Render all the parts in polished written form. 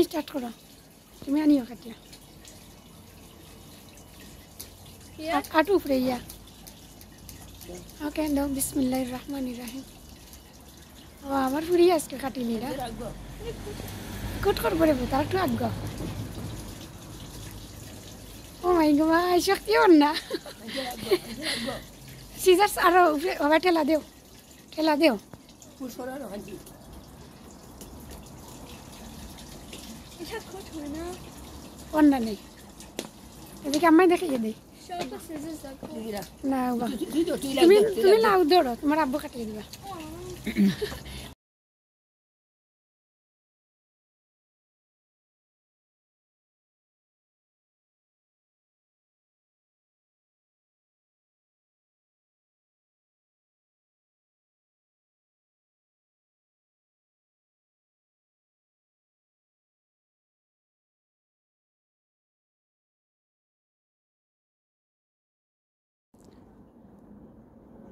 start করো তুমি আনিও কাটিয়া কাটু উপরে ইয়া ওকে দাও বিসমিল্লাহির রহমানির রহিম ও আমার ফুরি আজকে কাটিনি রা কুট কর করে বুতা একটু আগ ও মাই গড শক্তি ওর না সিজার্স আর ওভার ঠেলা দেও অন্য নেই এদিকে আমায় দেখিয়ে দিই না তুমি তুমি লাউ দৌড়ো তোমার আব্বু কাটিয়ে দিবা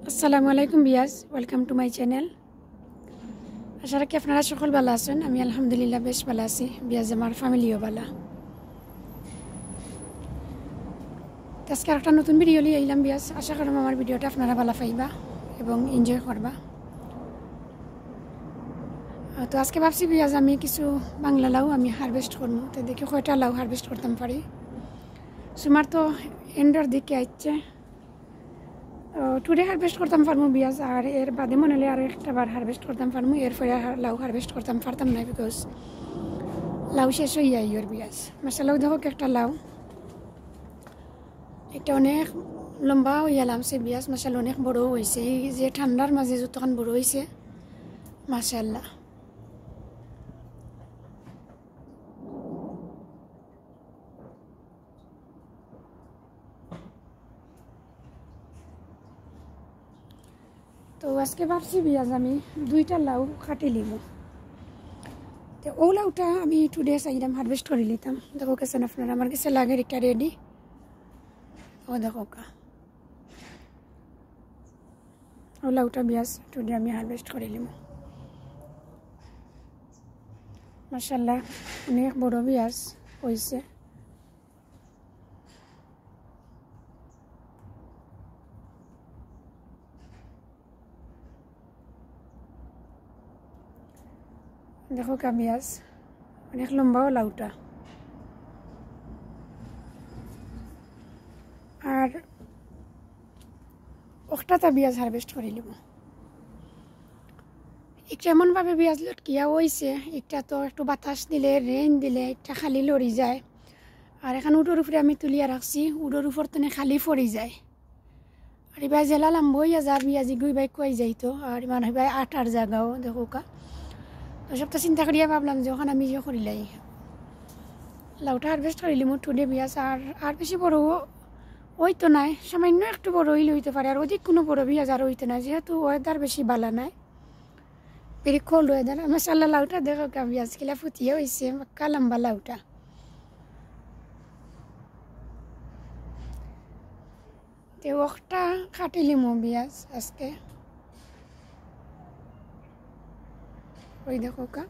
আসসালামু আলাইকুম বিয়াজ ওয়েলকাম টু মাই চ্যানেল আশা রাখি আপনারা সকল ভালো আছেন আমি আলহামদুলিল্লাহ বেশ ভালো আছি বিয়াজ আমার ফ্যামিলিও ভালো আজকে একটা নতুন ভিডিও নিয়ে এলাম বিয়াজ আশা করি আমার ভিডিওটা আপনারা ভালো পাইবা এবং এনজয় করবা তো আজকে ভাবছি বিয়াজ আমি কিছু বাংলা লাউ আমি হারভেস্ট করবো তো দেখি কয়টা লাউ হারভেস্ট করতাম পারি সুমার তো এন্ডর দিকে আসছে টুডে হারভেস্ট করতাম পারমু বিয়াজ আর এর বাদে মনে হলে আর একটা বার হারভেস্ট করতাম পারমু এরপরে লাউ হারভেস্ট করতাম পারতাম না বিকজ লাউ শেষ হয়ে যায় ওর বিয়াজ মাসালাও দেখো একটা লাউ একটা অনেক লম্বা হয়ে লামছে বিয়াজ মাসাল অনেক বড় হয়েছে এই যে ঠান্ডার মাঝে যতক্ষণ বড় হয়েছে মাসাল্লাহ তো আজকে ভাবছি বিয়াজ আমি দুইটা লাউ কাটি লিব তো ও লাউটা আমি টুডে চাইলাম হারভেস্ট করে নিতাম দেখো কেছেন আপনারা আমার কাছে লাগে একটা রেডি ও দেখো কা ও লাউটা বিয়াজ টুডে আমি হারভেস্ট করে নিব মাশাআল্লাহ অনেক বড় বিয়াজ হয়েছে দেখো কামিয়াজ অনেক লম্বাও লাউটা আর ওটাতে বিয়াজ হারভেস্ট করে নিব একটা এমনভাবে বিয়াজ লটকিয়া হয়েছে একটা তো একটু বাতাস দিলে রেন দিলে একটা খালি লড়ি যায় আর এখন উডোর উপরে আমি তুলিয়া রাখছি উডোর উপর তো খালি পড়ি যায় আর এবার জেলা লাম্ব হইয়া যার বিয়াজি গুই বাই কুয়াই যাইতো আর মানে ভাই আটার জায়গাও দেখো কা তো সবটা চিন্তা করিয়া ভাবলাম যে ওখানে আমি যে করিলাই লাউটা হারভেস্ট করিলি মোট টুডে বিয়াজ আর বেশি বড় হইতো নাই সামান্য একটু বড় হইলে হইতে পারে আর অধিক কোনো বড় বিয়াজ আর হইতে না যেহেতু ওয়েদার বেশি ভালো নাই পেরি কোল্ড ওয়েদার মাশাআল্লাহ লাউটা দেখো কা বিয়াজ কিলা ফুটিয়ে হয়েছে পাক্কা লম্বা লাউটা তো ওটা কাটিলি মো বিয়াজ আজকে ওই দেখো কা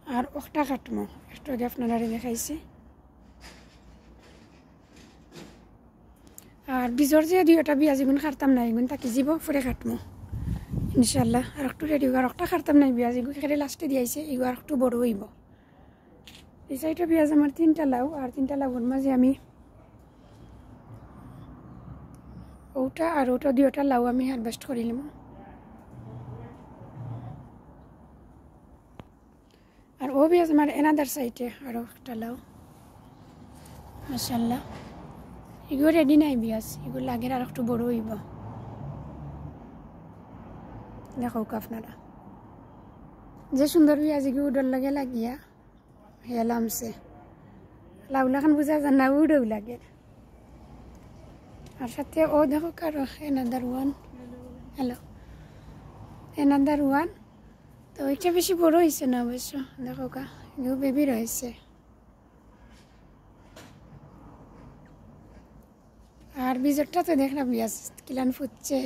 আর ওটা কাটমো একটু আগে আপনারা দেখাইছি আর বিজর যে দুইটা বিয়াজ এগুন খারতাম না এগুন তাকে যাব পরে কাটমো ইনশাল্লাহ আর একটু রেডি আর একটা খারতাম না বিয়াজ এগুলো খেলে লাস্টে দিয়েছে এগুলো আর একটু বড় হইব এই সাইডটা বিয়াজ আমার তিনটা লাউ আর তিনটা লাউর মাঝে আমি ওটা আর ওটা দুইটা লাউ আমি হারভেস্ট করিলাম আর ও বিয়াজ আমার এনাদার সাইডে আরও একটা লাউ মাশাআল্লাহ এগুলো রেডি নাই বিয়াজ এগুলো লাগে আর একটু বড় হইব দেখো আপনারা যে সুন্দর বিয়াজ এগুলো উডর লাগে লাগিয়া হেলামছে লাউলাখান বুঝা যান না উডেও লাগে আর সাথে ও দেখো কারো another one hello another one তো এটা বেশি বড় হয়েছে না অবশ্য দেখো কা এগুলো বেবি রয়েছে আর বিজরটা তো দেখলাম বিয়াজ কিলান ফুটছে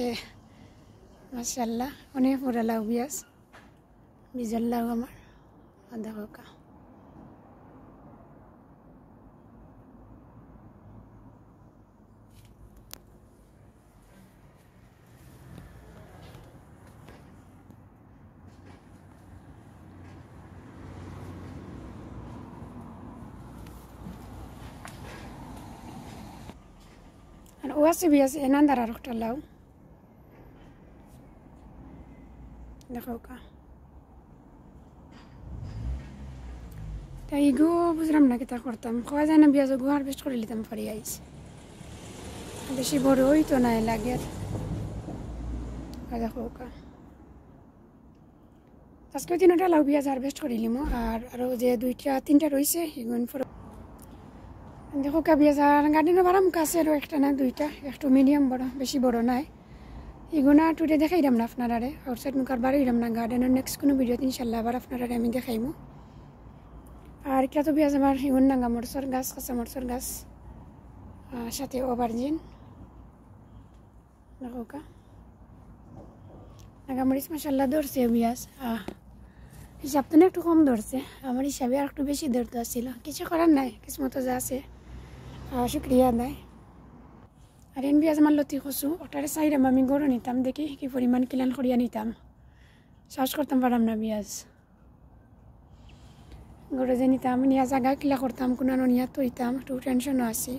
মাশাআল্লাহ অনেক বড় লাউ বিয়াজ বিজার লাউ আমার দেখো কা আর ও আছে বিয়াস এনান্দার আর একটা লাউ দেখো কা তাই গো বুঝলাম না কিতা করতাম খাওয়া যায় না বিয়াজ গো হারভেস্ট করে নিতাম পারি আইস বেশি বড় হই তো নাই লাগে দেখো কা আজকে 3টা লাউ বিয়াজ হারভেস্ট করে নিলাম আর আরো যে 2টা 3টা রইছে এগুন পর দেখো কা বিয়াজ আর গার্ডেনে বারাম কাছে আর একটা না 2টা একটু মিডিয়াম বড় বেশি বড় নাই এগুনা টুডে দেখাইলাম না আপনারারে আউটসাইড মুখ আর বাড়াইলাম না গার্ডেনের নেক্সট কোনো ভিডিওতে ইনশাল্লাহ আবার আপনারারে আমি দেখাইমু আর এটা তো বিয়াজ আমার এগুন নাঙ্গা মরসর গাছ কাঁচা মরসর গাছ সাথে ওভারজিন দেখো কা নাগামরিচ মাসাল্লাহ ধরছে বিয়াজ হিসাব তো একটু কম ধরছে আমার হিসাবে আর একটু বেশি ধরতে আসছিল কিছু করার নাই কিসমতো যা আছে শুক্রিয়া দেয় আর এন বিয়াজ আমার লতি কচু ওটারে চাইলাম আমি গরু নিতাম দেখি কি পরিমাণ কিলান করিয়া নিতাম সাহস করতাম পারাম না বিয়াজ গরু যে নিতাম নিয়া জায়গা কিলা করতাম কোনো নিয়া তৈতাম একটু টেনশনও আছে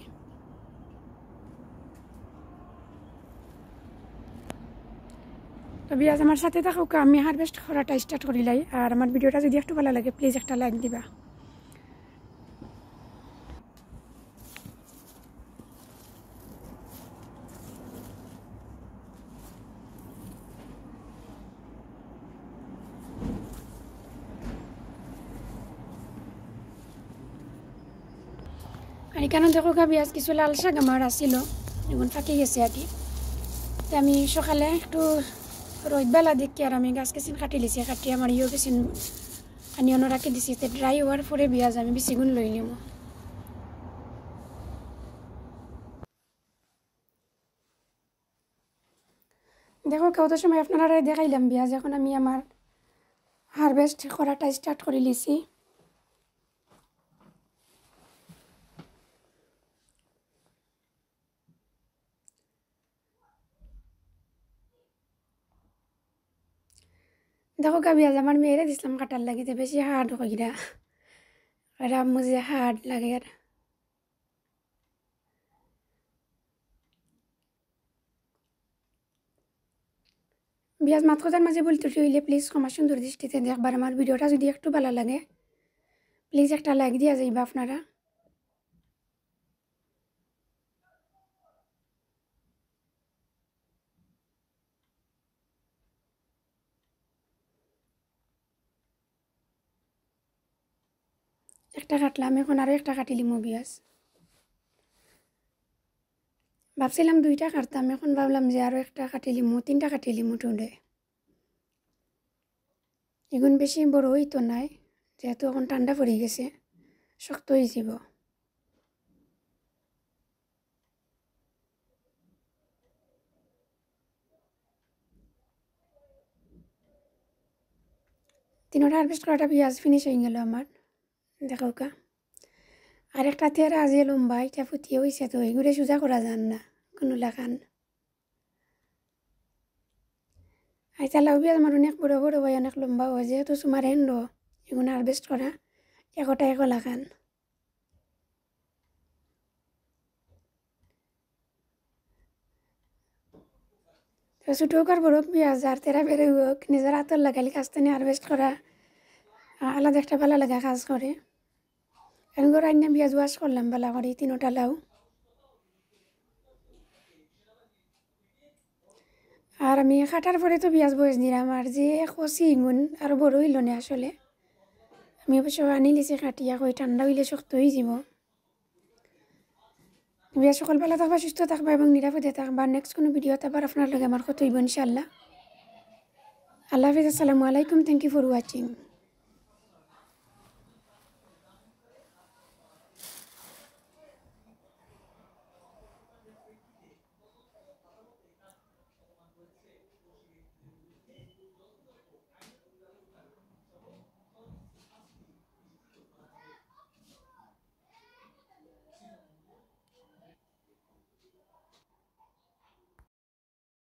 তো বিয়াজ আমার সাথে থাকুক আমি হারভেস্ট করাটা স্টার্ট করিলাই আর আমার ভিডিওটা যদি একটু ভালো লাগে প্লিজ একটা লাইক দিবা আর এখানে দেখো বিয়াজ কিছু লাল শাক আমার আসছিল এখন ফাঁকি গেছে আর কি তো আমি সকালে একটু রোদ বেলা দেখি আর আমি গাছ কেসিন কাটি লিছি কাটি আমার ইয়ে কেসিন আনিয়নো রাখি দিছি ড্রাই হওয়ার পরে বিয়াজ আমি বেশি গুণ লই নিব দেখো কত সময় আপনারা দেখাইলাম বিয়াজ এখন আমি আমার হারভেস্ট করাটা স্টার্ট করে লিছি দেখো বিয়াজ আমার মেয়েরে দিছিলাম কাটার লাগিতে বেশি হার্ড হইরা আর আম্মু যে হার্ড লাগে আর বিয়াজ মাত কথার মাঝে বলতে হইলে প্লিজ ক্ষমা সুন্দর দৃষ্টিতে দেখবার আমার ভিডিওটা যদি একটু ভালো লাগে প্লিজ একটা লাইক দিয়া যাইবা আপনারা একটা কাটলাম এখন আরও একটা কাটিলি বিয়াজ ভাবছিলাম 2টা কাটতাম এখন ভাবলাম যে আরও একটা কাটিলি 3টা কাটিলি টুডে এগুন বেশি বড় হইতো নাই যেহেতু এখন ঠান্ডা পড়ে গেছে শক্ত হয়ে যাব তিনটা হারভেস্ট করাটা বিয়াজ ফিনিশ হয়ে গেল আমার দেখো কা আর একটা তেরা আজ লম্বা এটা ফুটিয়ে হয়েছে তো এগুলো সোজা করা যান না কোনো লাগান আইতা লাউ বিয়াজ আমার অনেক বড় বড় হয় অনেক লম্বা হয় যেহেতু তোমার হেন্ড এগুলো হারভেস্ট করা একটা এক লাগান তো ছোটো হোক আর বড় হোক বিয়াজ আর তেরা বেড়ে হোক নিজের হাতের লাগালে কাজটা নিয়ে হারভেস্ট করা আলাদা একটা ভালো লাগা কাজ করে এখন করে আইনা বিয়াজ ওয়াশ করলাম ভালো করে 3টা লাউ আর আমি কাটার পরে তো বিয়াজ বয়স দিলাম আর যে কষি গুণ আরও বড় হইল না আসলে আমি অবশ্য আনি লিছি কাটিয়া কই ঠান্ডা হইলে শক্ত হয়ে যাব বিয়াজ সকালবেলা থাকবা সুস্থ থাকবা এবং নিরাপদে থাকবা নেক্সট কোনো ভিডিওতে আবার আপনার লগে আমার কথা হইব ইনশাআল্লাহ আল্লাহ হাফিজ আসসালামু আলাইকুম থ্যাংক ইউ ফর ওয়াচিং